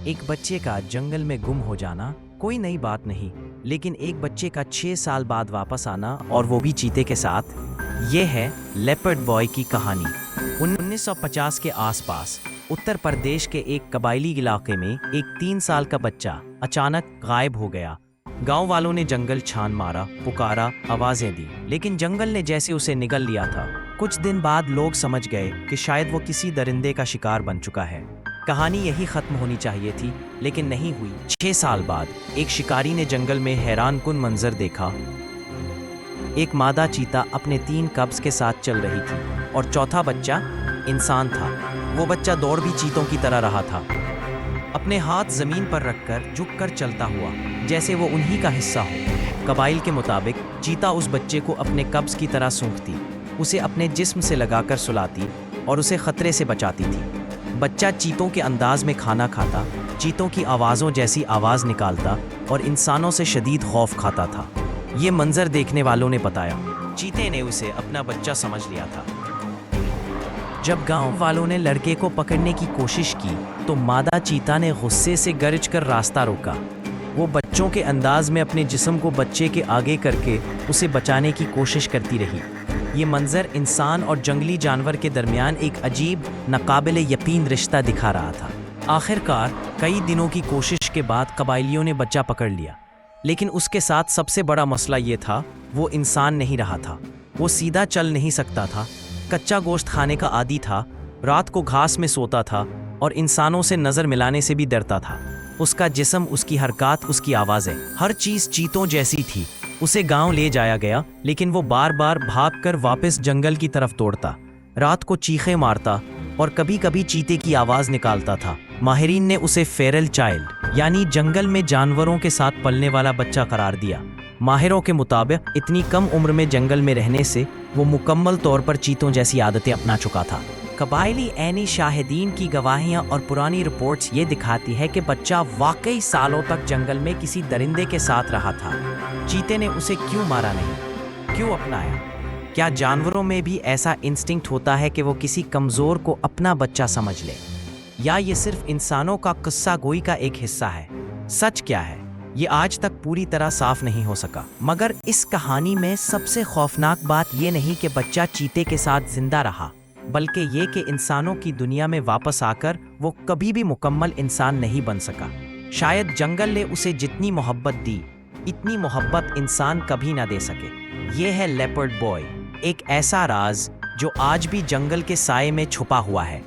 ایک بچے کا جنگل میں گم ہو جانا کوئی نئی بات نہیں، لیکن ایک بچے کا 6 سال بعد واپس آنا اور وہ بھی چیتے کے ساتھ، یہ ہے لیپرڈ بوائے کی کہانی۔ 1950 کے آس پاس اتر پردیش کے ایک قبائلی علاقے میں ایک 3 سال کا بچہ اچانک غائب ہو گیا۔ گاؤں والوں نے جنگل چھان مارا، پکارا، آوازیں دی، لیکن جنگل نے جیسے اسے نگل لیا تھا۔ کچھ دن بعد لوگ سمجھ گئے کہ شاید وہ کسی درندے کا شکار بن چکا ہے۔ کہانی یہی ختم ہونی چاہیے تھی، لیکن نہیں ہوئی۔ 6 سال بعد ایک شکاری نے جنگل میں حیران کن منظر دیکھا۔ ایک مادہ چیتا اپنے 3 کبز کے ساتھ چل رہی تھی اور چوتھا بچہ انسان تھا۔ وہ بچہ دوڑ بھی چیتوں کی طرح رہا تھا، اپنے ہاتھ زمین پر رکھ کر جھک کر چلتا ہوا، جیسے وہ انہی کا حصہ ہو۔ قبائل کے مطابق چیتا اس بچے کو اپنے قبض کی طرح سونکھتی، اسے اپنے جسم سے لگا کر سلاتی اور اسے خطرے سے بچاتی تھی۔ بچہ چیتوں کے انداز میں کھانا کھاتا، چیتوں کی آوازوں جیسی آواز نکالتا اور انسانوں سے شدید خوف کھاتا تھا۔ یہ منظر دیکھنے والوں نے بتایا چیتے نے اسے اپنا بچہ سمجھ لیا تھا۔ جب گاؤں والوں نے لڑکے کو پکڑنے کی کوشش کی تو مادہ چیتا نے غصے سے گرج کر راستہ روکا۔ وہ بچوں کے انداز میں اپنے جسم کو بچے کے آگے کر کے اسے بچانے کی کوشش کرتی رہی۔ یہ منظر انسان اور جنگلی جانور کے درمیان ایک عجیب، ناقابل یقین رشتہ دکھا رہا تھا۔ آخر کار کئی دنوں کی کوشش کے بعد قبائلیوں نے بچہ پکڑ لیا، لیکن اس کے ساتھ سب سے بڑا مسئلہ یہ تھا، وہ انسان نہیں رہا تھا۔ وہ سیدھا چل نہیں سکتا تھا، کچا گوشت کھانے کا عادی تھا، رات کو گھاس میں سوتا تھا اور انسانوں سے نظر ملانے سے بھی ڈرتا تھا۔ اس کا جسم، اس کی حرکات، اس کی آوازیں، ہر چیز چیتوں جیسی تھی۔ اسے گاؤں لے جایا گیا، لیکن وہ بار بار بھاگ کر واپس جنگل کی طرف دوڑتا، رات کو چیخیں مارتا اور کبھی کبھی چیتے کی آواز نکالتا تھا۔ ماہرین نے اسے فیرل چائلڈ، یعنی جنگل میں جانوروں کے ساتھ پلنے والا بچہ قرار دیا۔ ماہروں کے مطابق اتنی کم عمر میں جنگل میں رہنے سے وہ مکمل طور پر چیتوں جیسی عادتیں اپنا چکا تھا۔ قبائلی عینی شاہدین کی گواہیاں اور پرانی رپورٹس یہ دکھاتی ہے کہ بچہ واقعی سالوں تک جنگل میں کسی درندے کے ساتھ رہا تھا۔ چیتے نے اسے کیوں مارا نہیں؟ کیوں اپنایا؟ کیا جانوروں میں بھی ایسا انسٹنکٹ ہوتا ہے کہ وہ کسی کمزور کو اپنا بچہ سمجھ لے؟ یا یہ صرف انسانوں کا قصہ گوئی کا ایک حصہ ہے؟ سچ کیا ہے، یہ آج تک پوری طرح صاف نہیں ہو سکا، مگر اس کہانی میں سب سے خوفناک بات یہ نہیں کہ بچہ چیتے کے ساتھ زندہ رہا، بلکہ یہ کہ انسانوں کی دنیا میں واپس آ کر وہ کبھی بھی مکمل انسان نہیں بن سکا۔ شاید جنگل نے اسے جتنی محبت دی، اتنی محبت انسان کبھی نہ دے سکے۔ یہ ہے لیپرڈ بوائے، ایک ایسا راز جو آج بھی جنگل کے سائے میں چھپا ہوا ہے۔